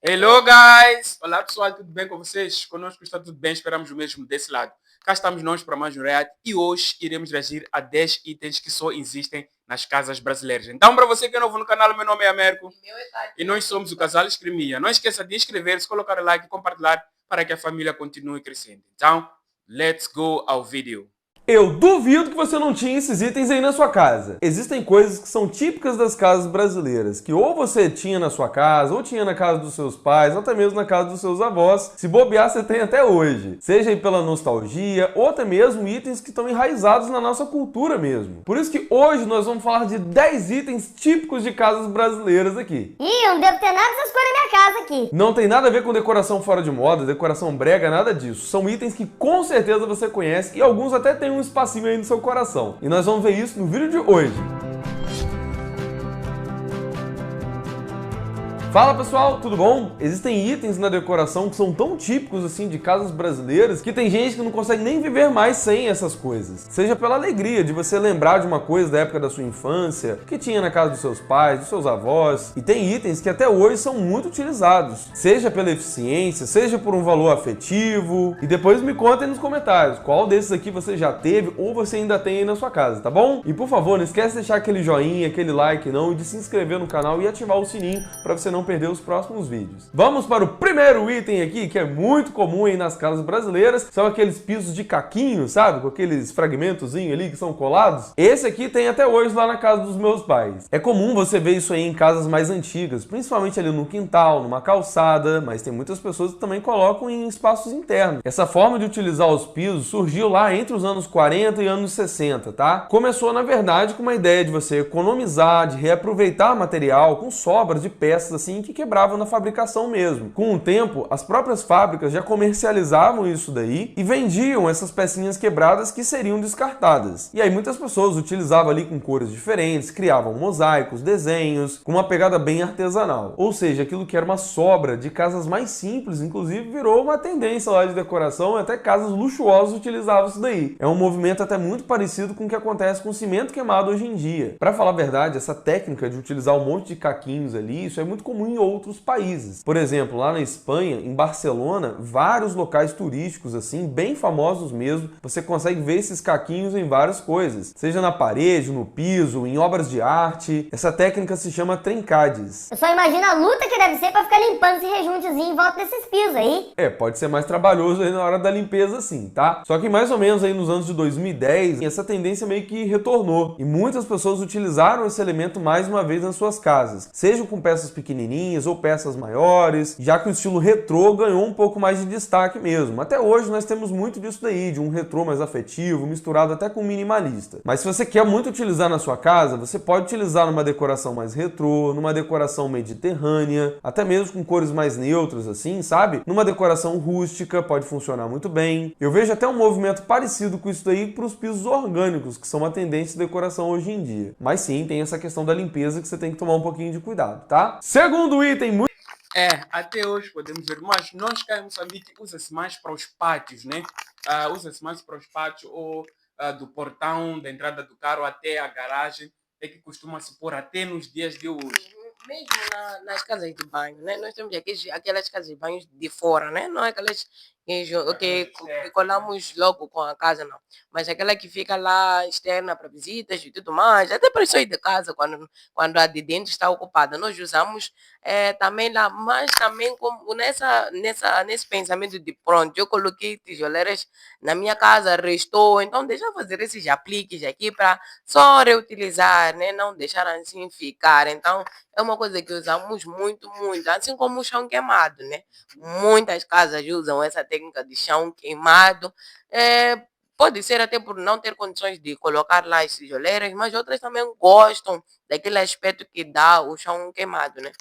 Hello, guys! Olá, pessoal, tudo bem com vocês? Conosco está tudo bem, esperamos o mesmo desse lado. Cá estamos nós para mais um react e hoje iremos reagir a 10 itens que só existem nas casas brasileiras. Então, para você que é novo no canal, meu nome é Américo e nós somos o Casal Escrimia. Não esqueça de inscrever-se, colocar o like e compartilhar para que a família continue crescendo. Então, let's go ao vídeo. Eu duvido que você não tinha esses itens aí na sua casa. Existem coisas que são típicas das casas brasileiras, que ou você tinha na sua casa, ou tinha na casa dos seus pais, ou até mesmo na casa dos seus avós. Se bobear, você tem até hoje. Seja aí pela nostalgia, ou até mesmo itens que estão enraizados na nossa cultura mesmo. Por isso que hoje nós vamos falar de 10 itens típicos de casas brasileiras aqui. Ih, eu não devo ter nada dessas coisas na minha casa aqui. Não tem nada a ver com decoração fora de moda, decoração brega, nada disso. São itens que com certeza você conhece e alguns até têm um espacinho aí no seu coração. E nós vamos ver isso no vídeo de hoje. Fala pessoal, tudo bom? Existem itens na decoração que são tão típicos assim de casas brasileiras que tem gente que não consegue nem viver mais sem essas coisas. Seja pela alegria de você lembrar de uma coisa da época da sua infância, que tinha na casa dos seus pais, dos seus avós. E tem itens que até hoje são muito utilizados. Seja pela eficiência, seja por um valor afetivo. E depois me contem nos comentários qual desses aqui você já teve ou você ainda tem aí na sua casa, tá bom? E por favor, não esquece de deixar aquele joinha, aquele like não, e de se inscrever no canal e ativar o sininho para você não perder os próximos vídeos. Vamos para o primeiro item aqui, que é muito comum aí nas casas brasileiras, são aqueles pisos de caquinho, sabe? Com aqueles fragmentozinhos ali que são colados. Esse aqui tem até hoje lá na casa dos meus pais. É comum você ver isso aí em casas mais antigas, principalmente ali no quintal, numa calçada, mas tem muitas pessoas que também colocam em espaços internos. Essa forma de utilizar os pisos surgiu lá entre os anos 40 e anos 60, tá? Começou, na verdade, com uma ideia de você economizar, de reaproveitar material com sobras de peças assim que quebravam na fabricação mesmo. Com o tempo, as próprias fábricas já comercializavam isso daí e vendiam essas pecinhas quebradas que seriam descartadas. E aí muitas pessoas utilizavam ali com cores diferentes, criavam mosaicos, desenhos, com uma pegada bem artesanal. Ou seja, aquilo que era uma sobra de casas mais simples, inclusive virou uma tendência lá de decoração, até casas luxuosas utilizavam isso daí. É um movimento até muito parecido com o que acontece com cimento queimado hoje em dia. Para falar a verdade, essa técnica de utilizar um monte de caquinhos ali, isso é muito comum em outros países. Por exemplo, lá na Espanha, em Barcelona, vários locais turísticos assim, bem famosos mesmo, você consegue ver esses caquinhos em várias coisas, seja na parede, no piso, em obras de arte. Essa técnica se chama trincades. Eu só imagino a luta que deve ser pra ficar limpando esse rejuntezinho em volta desses pisos aí. Pode ser mais trabalhoso aí na hora da limpeza sim, tá? Só que mais ou menos aí nos anos de 2010, essa tendência meio que retornou e muitas pessoas utilizaram esse elemento mais uma vez nas suas casas, seja com peças pequenininhas ou peças maiores, já que o estilo retrô ganhou um pouco mais de destaque mesmo. Até hoje nós temos muito disso daí, de um retrô mais afetivo, misturado até com minimalista. Mas se você quer muito utilizar na sua casa, você pode utilizar numa decoração mais retrô, numa decoração mediterrânea, até mesmo com cores mais neutras assim, sabe? Numa decoração rústica pode funcionar muito bem. Eu vejo até um movimento parecido com isso daí para os pisos orgânicos, que são uma tendência de decoração hoje em dia. Mas sim, tem essa questão da limpeza que você tem que tomar um pouquinho de cuidado, tá? Segundo item muito... Até hoje podemos ver, mas nós cá em Moçambique usa-se mais para os pátios, né? Usa-se mais para os pátios ou do portão da entrada do carro até a garagem, é que costuma se pôr até nos dias de hoje. Mesmo nas casas de banho, né? Nós temos aquelas casas de banho de fora, né? Não é aquelas que colamos logo com a casa, não. Mas aquela que fica lá externa para visitas e tudo mais, até para sair de casa quando a de dentro está ocupada. Nós usamos também lá, mas também como nesse pensamento de pronto, eu coloquei tijoleiras na minha casa, restou, então deixa eu fazer esses apliques aqui para só reutilizar, né? Não deixar assim ficar. Então, é uma coisa que usamos muito, muito, assim como o chão queimado, né? Muitas casas usam essa técnica de chão queimado. Pode ser até por não ter condições de colocar lá as tijoleiras, mas outras também gostam daquele aspecto que dá o chão queimado, né?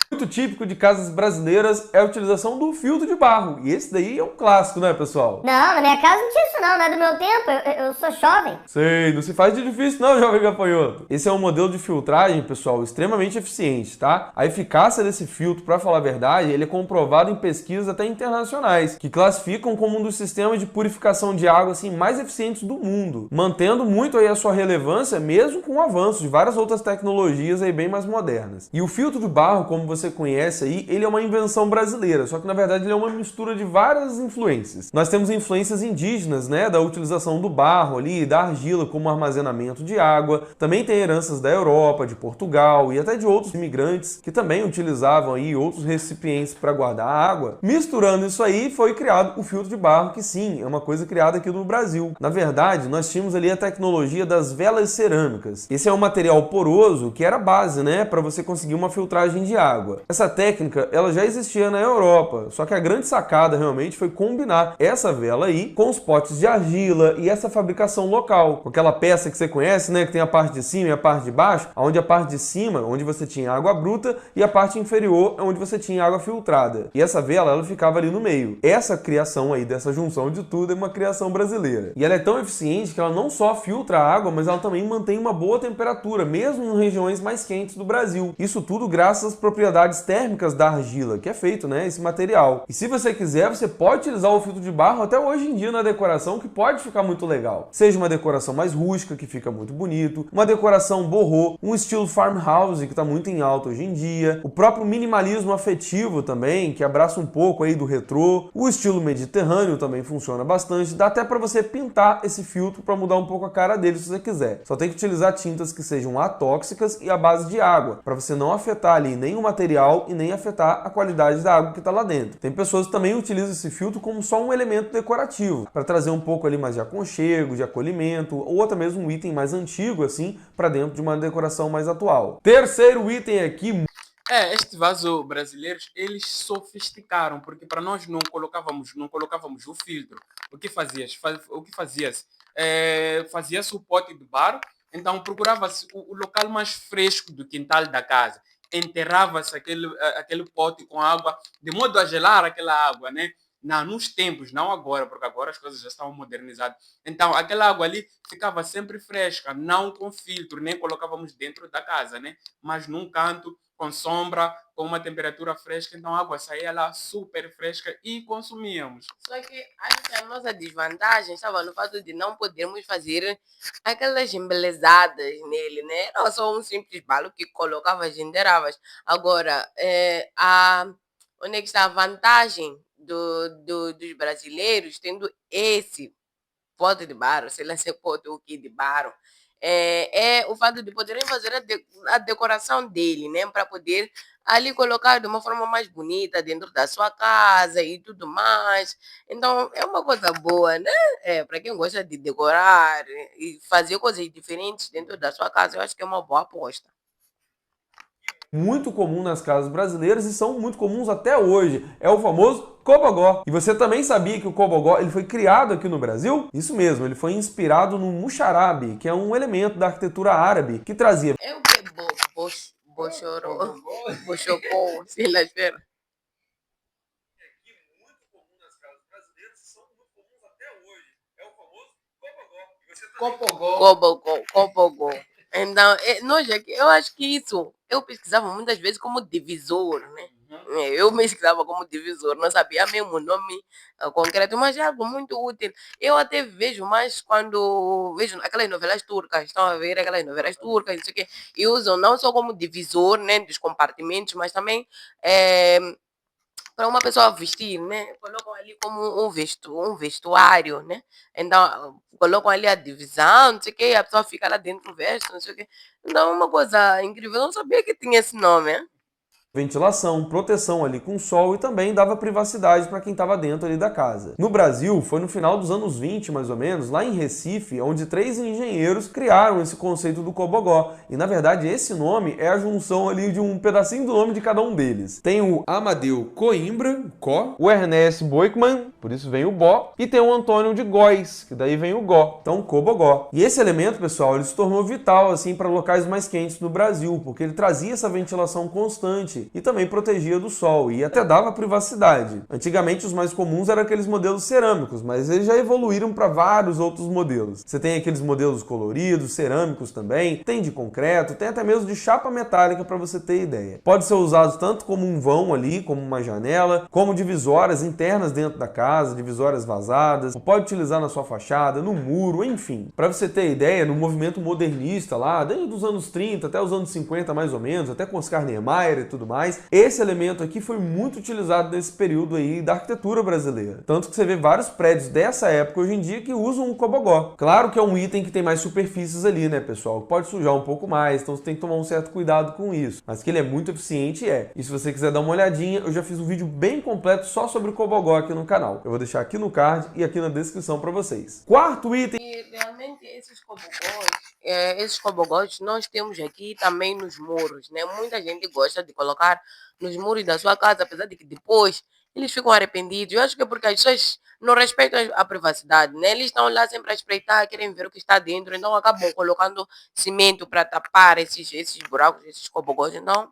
Muito típico de casas brasileiras é a utilização do filtro de barro. E esse daí é um clássico, né, pessoal? Não, na minha casa não tinha isso não é do meu tempo, eu sou jovem. Sei, não se faz de difícil não, jovem gafanhoto. Esse é um modelo de filtragem, pessoal, extremamente eficiente, tá? A eficácia desse filtro, pra falar a verdade, ele é comprovado em pesquisas até internacionais, que classificam como um dos sistemas de purificação de água assim, mais eficientes do mundo, mantendo muito aí a sua relevância, mesmo com o avanço de várias outras tecnologias aí bem mais modernas. E o filtro de barro, como você conhece aí, ele é uma invenção brasileira, só que na verdade ele é uma mistura de várias influências. Nós temos influências indígenas, né, da utilização do barro ali, da argila como armazenamento de água. Também tem heranças da Europa, de Portugal e até de outros imigrantes que também utilizavam aí outros recipientes para guardar água. Misturando isso aí, foi criado o filtro de barro, que sim, é uma coisa criada aqui no Brasil. Na verdade, nós tínhamos ali a tecnologia das velas cerâmicas. Esse é um material poroso que era base, né, para você conseguir uma filtragem de água. Essa técnica, ela já existia na Europa, só que a grande sacada realmente foi combinar essa vela aí com os potes de argila e essa fabricação local. Com aquela peça que você conhece, né, que tem a parte de cima e a parte de baixo, onde a parte de cima, onde você tinha água bruta, e a parte inferior, onde você tinha água filtrada. E essa vela, ela ficava ali no meio. Essa criação aí, dessa junção de tudo, é uma criação brasileira. E ela é tão eficiente que ela não só filtra a água, mas ela também mantém uma boa temperatura, mesmo em regiões mais quentes do Brasil. Isso tudo graças às propriedades térmicas da argila, que é feito, né, esse material. E se você quiser, você pode utilizar o filtro de barro até hoje em dia na decoração, que pode ficar muito legal. Seja uma decoração mais rústica, que fica muito bonito, uma decoração boho, um estilo farmhouse, que está muito em alta hoje em dia, o próprio minimalismo afetivo também, que abraça um pouco aí do retrô, o estilo mediterrâneo também funciona bastante, dá até para você pintar esse filtro para mudar um pouco a cara dele se você quiser. Só tem que utilizar tintas que sejam atóxicas e à base de água, para você não afetar ali nem o material e nem afetar a qualidade da água que está lá dentro. Tem pessoas que também utilizam esse filtro como só um elemento decorativo, para trazer um pouco ali mais de aconchego, de acolhimento, ou até mesmo um item mais antigo assim, para dentro de uma decoração mais atual. Terceiro item aqui. Este vaso brasileiros, eles sofisticaram, porque para nós não colocávamos o filtro. O que fazias? Fazia-se o pote de barro, então procurava-se o local mais fresco do quintal da casa. Enterrava-se aquele pote com água, de modo a gelar aquela água, né? Não, nos tempos, não agora, porque agora as coisas já estão modernizadas. Então, aquela água ali ficava sempre fresca, não com filtro, nem colocávamos dentro da casa, né? Mas num canto, com sombra, com uma temperatura fresca, então a água saía lá super fresca e consumíamos. Só que acho que a nossa desvantagem estava no fato de não podermos fazer aquelas embelezadas nele, né? Era só um simples balo que colocavas e enteravas. Agora, onde é que está a vantagem dos brasileiros tendo esse pote de barro, sei lá se é pote ou que de barro, é o fato de poderem fazer a decoração dele, né? Para poder ali colocar de uma forma mais bonita dentro da sua casa e tudo mais. Então, é uma coisa boa, né? Para quem gosta de decorar e fazer coisas diferentes dentro da sua casa, eu acho que é uma boa aposta. Muito comum nas casas brasileiras e são muito comuns até hoje. É o famoso cobogó. E você também sabia que o cobogó ele foi criado aqui no Brasil? Isso mesmo, ele foi inspirado no muxarabe, que é um elemento da arquitetura árabe que trazia... É o que? Bochoró, bochocó, sei lá, espera. Cobogó. Então, nós aqui, eu acho que isso, eu pesquisava muitas vezes como divisor, né? Eu pesquisava como divisor, não sabia mesmo o nome concreto, mas é algo muito útil. Eu até vejo mais quando vejo aquelas novelas turcas, estão a ver aquelas novelas turcas, não sei o quê, e usam não só como divisor, né, dos compartimentos, mas também para uma pessoa vestir, né? Colocam ali como um vestuário, né? Então, colocam ali a divisão, não sei o quê, a pessoa fica lá dentro, veste, não sei o quê. Então, é uma coisa incrível. Eu não sabia que tinha esse nome, né? Ventilação, proteção ali com sol e também dava privacidade para quem estava dentro ali da casa. No Brasil, foi no final dos anos 20, mais ou menos, lá em Recife, onde 3 engenheiros criaram esse conceito do cobogó. E na verdade esse nome é a junção ali de um pedacinho do nome de cada um deles. Tem o Amadeu Coimbra, Có, o Ernest Boikman, por isso vem o Bó, e tem o Antônio de Góis, que daí vem o Gó, então cobogó. E esse elemento, pessoal, ele se tornou vital assim para locais mais quentes no Brasil, porque ele trazia essa ventilação constante e também protegia do sol e até dava privacidade. Antigamente os mais comuns eram aqueles modelos cerâmicos, mas eles já evoluíram para vários outros modelos. Você tem aqueles modelos coloridos, cerâmicos também, tem de concreto, tem até mesmo de chapa metálica para você ter ideia. Pode ser usado tanto como um vão ali, como uma janela, como divisórias internas dentro da casa, divisórias vazadas, pode utilizar na sua fachada, no muro, enfim. Para você ter ideia, no movimento modernista lá, desde os anos 30 até os anos 50 mais ou menos, até com Oscar Niemeyer e tudo mais, esse elemento aqui foi muito utilizado nesse período aí da arquitetura brasileira. Tanto que você vê vários prédios dessa época hoje em dia que usam o cobogó. Claro que é um item que tem mais superfícies ali, né, pessoal? Pode sujar um pouco mais, então você tem que tomar um certo cuidado com isso. Mas que ele é muito eficiente, é. E se você quiser dar uma olhadinha, eu já fiz um vídeo bem completo só sobre o cobogó aqui no canal. Eu vou deixar aqui no card e aqui na descrição para vocês. Quarto item. E realmente esses cobogós nós temos aqui também nos muros, né? Muita gente gosta de colocar nos muros da sua casa, apesar de que depois eles ficam arrependidos. Eu acho que é porque as pessoas não respeitam a privacidade, né? Eles estão lá sempre a espreitar, querem ver o que está dentro, então acabam colocando cimento para tapar esses buracos, esses cobogós. Então,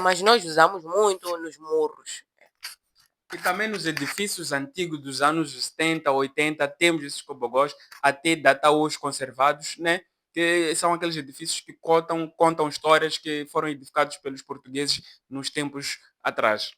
mas nós usamos muito nos muros. E também nos edifícios antigos dos anos 70, 80, temos esses cobogós até data hoje conservados, né? Que são aqueles edifícios que contam histórias que foram edificados pelos portugueses nos tempos atrás.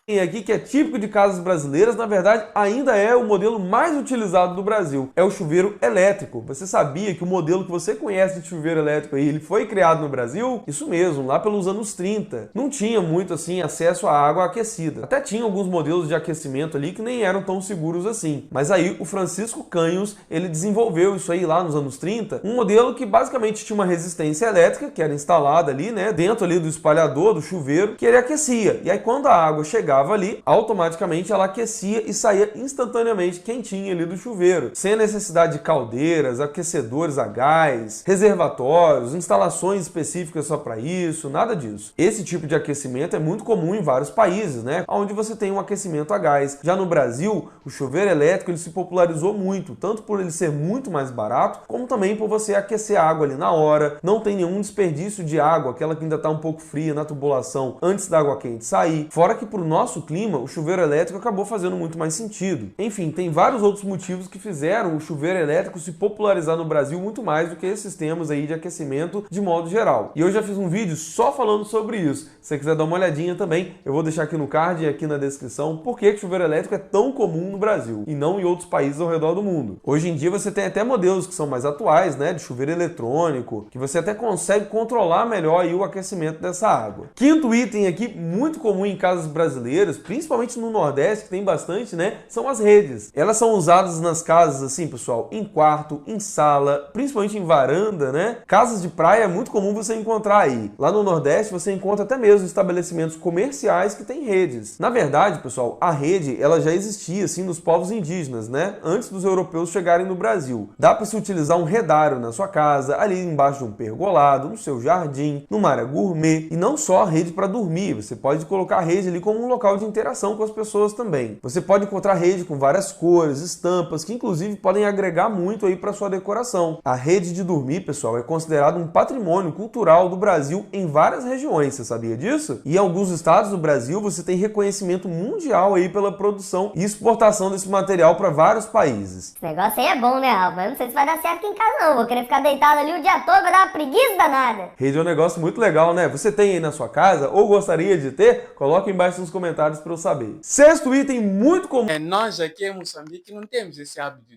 E aqui que é típico de casas brasileiras, na verdade, ainda é o modelo mais utilizado do Brasil. É o chuveiro elétrico. Você sabia que o modelo que você conhece de chuveiro elétrico aí, ele foi criado no Brasil? Isso mesmo, lá pelos anos 30. Não tinha muito assim acesso à água aquecida. Até tinha alguns modelos de aquecimento ali que nem eram tão seguros assim. Mas aí o Francisco Canhos, ele desenvolveu isso aí lá nos anos 30, um modelo que basicamente tinha uma resistência elétrica que era instalada ali, né, dentro ali do espalhador, do chuveiro, que ele aquecia. E aí quando a água chegava ali, automaticamente ela aquecia e saía instantaneamente quentinha ali do chuveiro, sem a necessidade de caldeiras, aquecedores a gás, reservatórios, instalações específicas só para isso, nada disso. Esse tipo de aquecimento é muito comum em vários países, né, onde você tem um aquecimento a gás. Já no Brasil, o chuveiro elétrico ele se popularizou muito, tanto por ele ser muito mais barato, como também por você aquecer a água ali na hora, não tem nenhum desperdício de água, aquela que ainda está um pouco fria na tubulação antes da água quente sair. Fora que para o nosso clima, o chuveiro elétrico acabou fazendo muito mais sentido. Enfim, tem vários outros motivos que fizeram o chuveiro elétrico se popularizar no Brasil muito mais do que esses sistemas aí de aquecimento de modo geral. E eu já fiz um vídeo só falando sobre isso. Se você quiser dar uma olhadinha também, eu vou deixar aqui no card e aqui na descrição por que o chuveiro elétrico é tão comum no Brasil e não em outros países ao redor do mundo. Hoje em dia você tem até modelos que são mais atuais, né, de chuveiro eletrônico, que você até consegue controlar melhor aí o aquecimento dessa água. Quinto item aqui, muito comum em casas brasileiras, principalmente no Nordeste, que tem bastante, né? São as redes. Elas são usadas nas casas, assim, pessoal, em quarto, em sala, principalmente em varanda, né? Casas de praia é muito comum você encontrar aí. Lá no Nordeste, você encontra até mesmo estabelecimentos comerciais que têm redes. Na verdade, pessoal, a rede, ela já existia, assim, nos povos indígenas, né? Antes dos europeus chegarem no Brasil. Dá para se utilizar um redário na sua casa, ali embaixo de um pergolado, no seu jardim, numa área gourmet. E não só a rede para dormir, você pode colocar a rede ali como um local de interação com as pessoas também. Você pode encontrar rede com várias cores, estampas, que inclusive podem agregar muito aí para sua decoração. A rede de dormir, pessoal, é considerado um patrimônio cultural do Brasil em várias regiões, você sabia disso? E em alguns estados do Brasil você tem reconhecimento mundial aí pela produção e exportação desse material para vários países. Esse negócio aí é bom, né, Rafa? Eu não sei se vai dar certo aqui em casa não, vou querer ficar deitado ali o dia todo, vai dar uma preguiça danada. Rede é um negócio muito legal, né? Você tem aí na sua casa ou gostaria de ter? Coloque embaixo nos comentários para eu saber. Sexto item muito comum. Nós aqui em Moçambique não temos esse hábito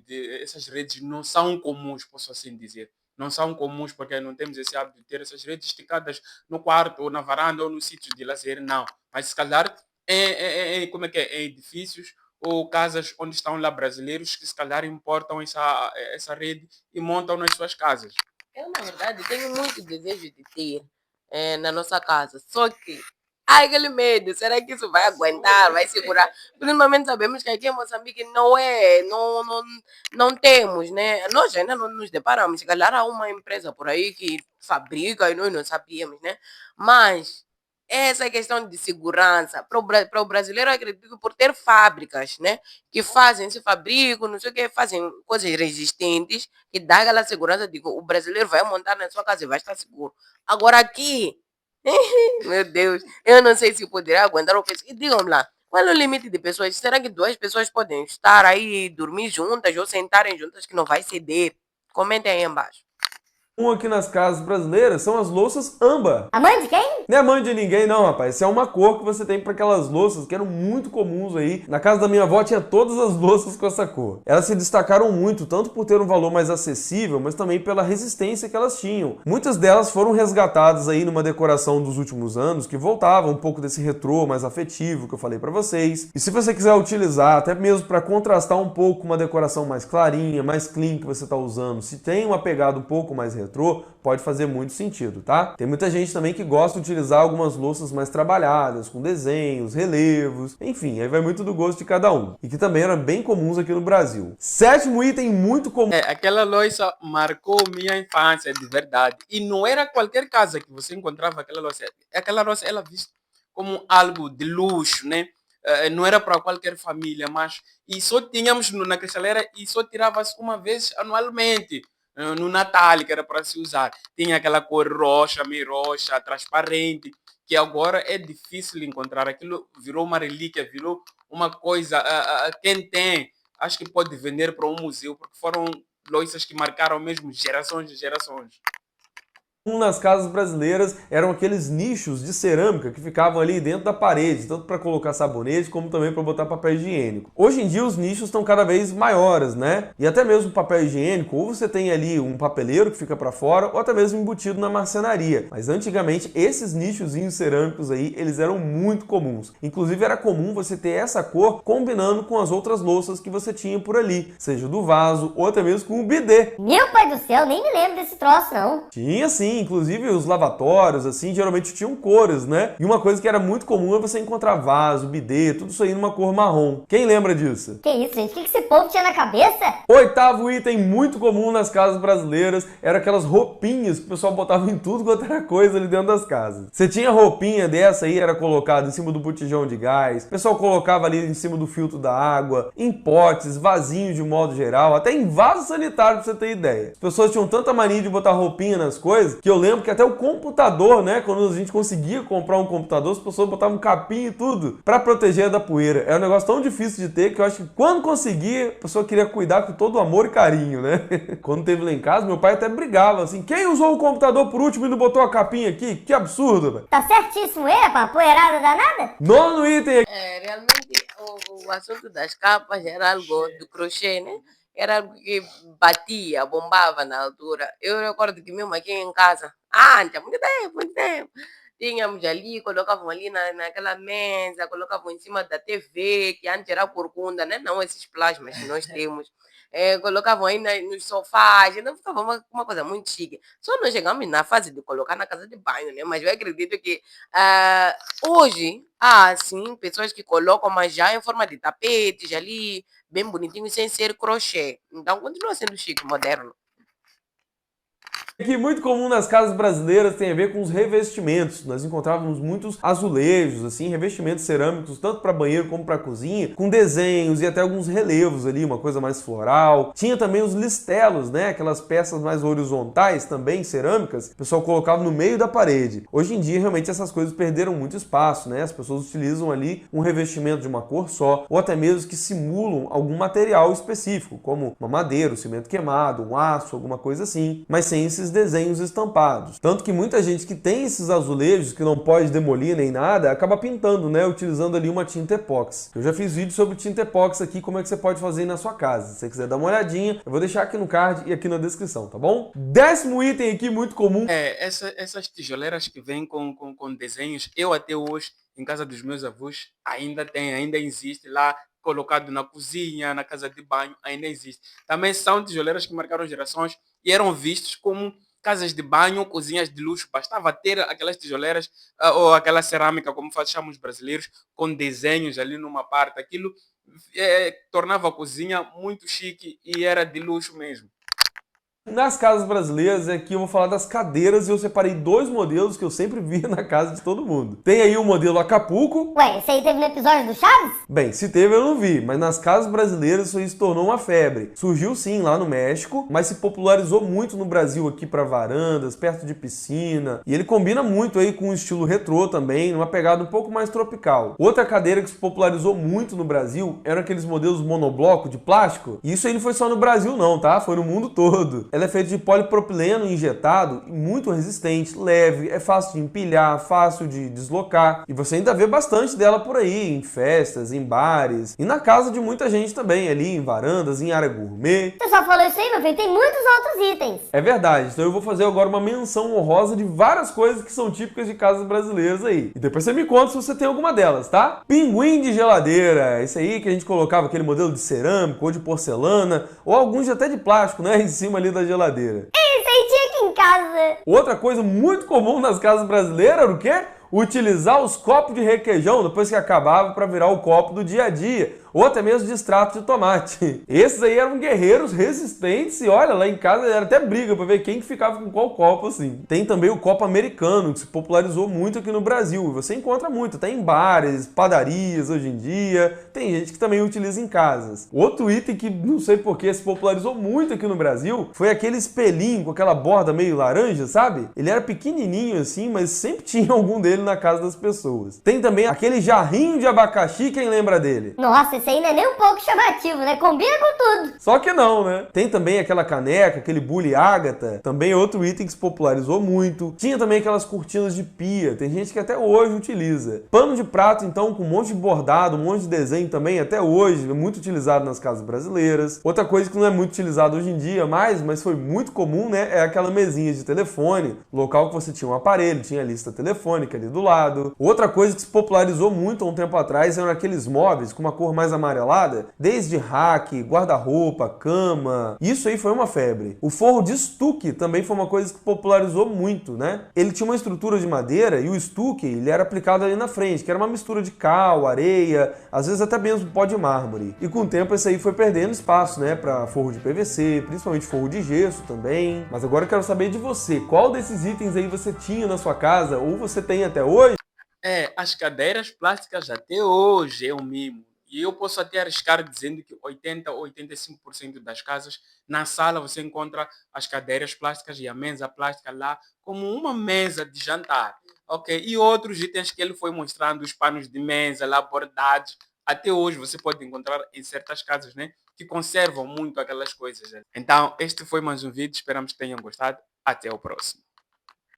essas redes não são comuns, posso assim dizer. Não são comuns porque não temos esse hábito de ter essas redes esticadas no quarto ou na varanda ou no sítio de lazer, não. Mas se calhar como é que é? Em edifícios ou casas onde estão lá brasileiros que se calhar importam essa rede e montam nas suas casas. Eu, na verdade, tenho muito desejo de ter na nossa casa. Só que, ai, aquele medo, será que isso vai aguentar, vai segurar? Principalmente sabemos que aqui em Moçambique não temos, né? Nós ainda não nos deparamos. Se calhar há uma empresa por aí que fabrica e nós não sabíamos, né? Mas essa questão de segurança, para o brasileiro, eu acredito que por ter fábricas, né? Que fazem, se fabricam, não sei o que, fazem coisas resistentes, que dá aquela segurança de que o brasileiro vai montar na sua casa e vai estar seguro. Agora aqui, meu Deus, eu não sei se poderá aguentar o peso. E digam lá, qual é o limite de pessoas? Será que 2 pessoas podem estar aí, dormir juntas ou sentarem juntas que não vai ceder? Comentem aí embaixo. Aqui nas casas brasileiras são as louças âmbar. A mãe de quem? Não é mãe de ninguém não, rapaz. Isso é uma cor que você tem para aquelas louças que eram muito comuns aí. Na casa da minha avó tinha todas as louças com essa cor. Elas se destacaram muito, tanto por ter um valor mais acessível, mas também pela resistência que elas tinham. Muitas delas foram resgatadas aí numa decoração dos últimos anos, que voltava um pouco desse retrô mais afetivo que eu falei para vocês. E se você quiser utilizar, até mesmo para contrastar um pouco com uma decoração mais clarinha, mais clean que você está usando, se tem uma pegada um pouco mais retrô, pode fazer muito sentido, tá? Tem muita gente também que gosta de utilizar algumas louças mais trabalhadas, com desenhos, relevos, enfim, aí vai muito do gosto de cada um. E que também eram bem comuns aqui no Brasil. Sétimo item muito comum. Aquela louça marcou minha infância, de verdade. E não era qualquer casa que você encontrava aquela louça. Aquela louça, ela vista como algo de luxo, né? Não era para qualquer família, mas e só tínhamos na cristaleira e só tirava-se uma vez anualmente. No Natal, que era para se usar. Tinha aquela cor roxa, meio roxa, transparente, que agora é difícil encontrar. Aquilo virou uma relíquia, virou uma coisa. Quem tem, acho que pode vender para um museu, porque foram louças que marcaram mesmo gerações e gerações. Nas casas brasileiras eram aqueles nichos de cerâmica que ficavam ali dentro da parede, tanto para colocar sabonete como também para botar papel higiênico. Hoje em dia os nichos estão cada vez maiores, né? E até mesmo papel higiênico, ou você tem ali um papeleiro que fica para fora, ou até mesmo embutido na marcenaria. Mas antigamente esses nichozinhos cerâmicos aí, eles eram muito comuns. Inclusive era comum você ter essa cor combinando com as outras louças que você tinha por ali, seja do vaso ou até mesmo com o bidê. Meu pai do céu, nem me lembro desse troço não. Tinha sim. Inclusive os lavatórios, assim, geralmente tinham cores, né? E uma coisa que era muito comum é você encontrar vaso, bidê, tudo isso aí numa cor marrom. Quem lembra disso? Que isso, gente? O que esse povo tinha na cabeça? Oitavo item muito comum nas casas brasileiras era aquelas roupinhas que o pessoal botava em tudo quanto era coisa ali dentro das casas. Você tinha roupinha dessa aí, era colocada em cima do botijão de gás, o pessoal colocava ali em cima do filtro da água, em potes, vasinhos de modo geral, até em vaso sanitário, pra você ter ideia. As pessoas tinham tanta mania de botar roupinha nas coisas que eu lembro que até o computador, né? Quando a gente conseguia comprar um computador, as pessoas botavam capinha e tudo pra proteger da poeira. É um negócio tão difícil de ter que eu acho que quando conseguia, a pessoa queria cuidar com todo amor e carinho, né? Quando teve lá em casa, meu pai até brigava assim: quem usou o computador por último e não botou a capinha aqui? Que absurdo, velho. Tá certíssimo ele, pá, poeirada danada? Nono item. Realmente o assunto das capas era algo do crochê, né? Era algo que batia, bombava na altura. Eu recordo que mesmo aqui em casa, tinha muito tempo. Tínhamos ali, colocavam ali naquela mesa, colocavam em cima da TV, que antes era corcunda, né? Não esses plasmas que nós temos. Colocavam aí nos sofás, então ficava uma coisa muito chique. Só não chegamos na fase de colocar na casa de banho, né? Mas eu acredito que hoje há, sim, pessoas que colocam, mas já em forma de tapetes ali, bem bonitinho, sem ser crochê. Então continua sendo chique, moderno. Que muito comum nas casas brasileiras tem a ver com os revestimentos. Nós encontrávamos muitos azulejos, assim, revestimentos cerâmicos, tanto para banheiro como para cozinha, com desenhos e até alguns relevos ali, uma coisa mais floral. Tinha também os listelos, né? Aquelas peças mais horizontais, também cerâmicas, o pessoal colocava no meio da parede. Hoje em dia, realmente, essas coisas perderam muito espaço, né? As pessoas utilizam ali um revestimento de uma cor só, ou até mesmo que simulam algum material específico, como uma madeira, um cimento queimado, um aço, alguma coisa assim, mas sem esses desenhos estampados. Tanto que muita gente que tem esses azulejos que não pode demolir nem nada, acaba pintando, né? Utilizando ali uma tinta epóxi. Eu já fiz vídeo sobre tinta epóxi aqui, como é que você pode fazer aí na sua casa. Se você quiser dar uma olhadinha, eu vou deixar aqui no card e aqui na descrição, tá bom? Décimo item aqui muito comum. Essas tijoleiras que vêm com desenhos, eu até hoje, em casa dos meus avós, ainda existe lá, colocado na cozinha, na casa de banho, ainda existe. Também são tijoleiras que marcaram gerações e eram vistos como casas de banho, cozinhas de luxo. Bastava ter aquelas tijoleiras ou aquela cerâmica, como chamam os brasileiros, com desenhos ali numa parte. Aquilo tornava a cozinha muito chique e era de luxo mesmo. Nas casas brasileiras, aqui eu vou falar das cadeiras e eu separei dois modelos que eu sempre via na casa de todo mundo. Tem aí o modelo Acapulco. Ué, esse aí teve no episódio do Chaves? Bem, se teve eu não vi, mas nas casas brasileiras isso aí se tornou uma febre. Surgiu sim lá no México, mas se popularizou muito no Brasil aqui para varandas, perto de piscina. E ele combina muito aí com o estilo retrô também, numa pegada um pouco mais tropical. Outra cadeira que se popularizou muito no Brasil eram aqueles modelos monobloco de plástico. E isso aí não foi só no Brasil não, tá? Foi no mundo todo. Ela é feita de polipropileno injetado e muito resistente, leve, é fácil de empilhar, fácil de deslocar. E você ainda vê bastante dela por aí, em festas, em bares e na casa de muita gente também, ali em varandas, em área gourmet. Você só falou isso aí, meu filho, tem muitos outros itens. É verdade, então eu vou fazer agora uma menção honrosa de várias coisas que são típicas de casas brasileiras aí. E depois você me conta se você tem alguma delas, tá? Pinguim de geladeira, esse aí que a gente colocava aquele modelo de cerâmica ou de porcelana, ou alguns até de plástico, né, em cima ali da geladeira. Isso aí tinha aqui em casa. Outra coisa muito comum nas casas brasileiras era o quê? Utilizar os copos de requeijão depois que acabava para virar o copo do dia a dia, ou até mesmo de extrato de tomate. Esses aí eram guerreiros resistentes e olha, lá em casa era até briga para ver quem que ficava com qual copo assim. Tem também o copo americano, que se popularizou muito aqui no Brasil, e você encontra muito, até em bares, padarias hoje em dia, tem gente que também utiliza em casas. Outro item que não sei por que se popularizou muito aqui no Brasil foi aquele espelhinho com aquela borda meio laranja, sabe? Ele era pequenininho assim, mas sempre tinha algum dele na casa das pessoas. Tem também aquele jarrinho de abacaxi, quem lembra dele? Nossa, esse aí não é nem um pouco chamativo, né? Combina com tudo. Só que não, né? Tem também aquela caneca, aquele bule ágata, também é outro item que se popularizou muito. Tinha também aquelas cortinas de pia, tem gente que até hoje utiliza. Pano de prato, então, com um monte de bordado, um monte de desenho também, até hoje, é muito utilizado nas casas brasileiras. Outra coisa que não é muito utilizada hoje em dia mais, mas foi muito comum, né? É aquela mesinha de telefone, local que você tinha um aparelho, tinha a lista telefônica ali do lado. Outra coisa que se popularizou muito há um tempo atrás eram aqueles móveis com uma cor mais amarelada, desde rack, guarda-roupa, cama. Isso aí foi uma febre. O forro de estuque também foi uma coisa que popularizou muito, né? Ele tinha uma estrutura de madeira e o estuque, ele era aplicado ali na frente, que era uma mistura de cal, areia, às vezes até mesmo pó de mármore. E com o tempo esse aí foi perdendo espaço, né, para forro de PVC, principalmente forro de gesso também. Mas agora eu quero saber de você, qual desses itens aí você tinha na sua casa ou você tem até hoje? As cadeiras plásticas até hoje é um mimo. E eu posso até arriscar dizendo que 80 ou 85% das casas, na sala você encontra as cadeiras plásticas e a mesa plástica lá como uma mesa de jantar. Ok? E outros itens que ele foi mostrando, os panos de mesa lá bordados, até hoje você pode encontrar em certas casas, né? Que conservam muito aquelas coisas. Né? Então, este foi mais um vídeo. Esperamos que tenham gostado. Até o próximo.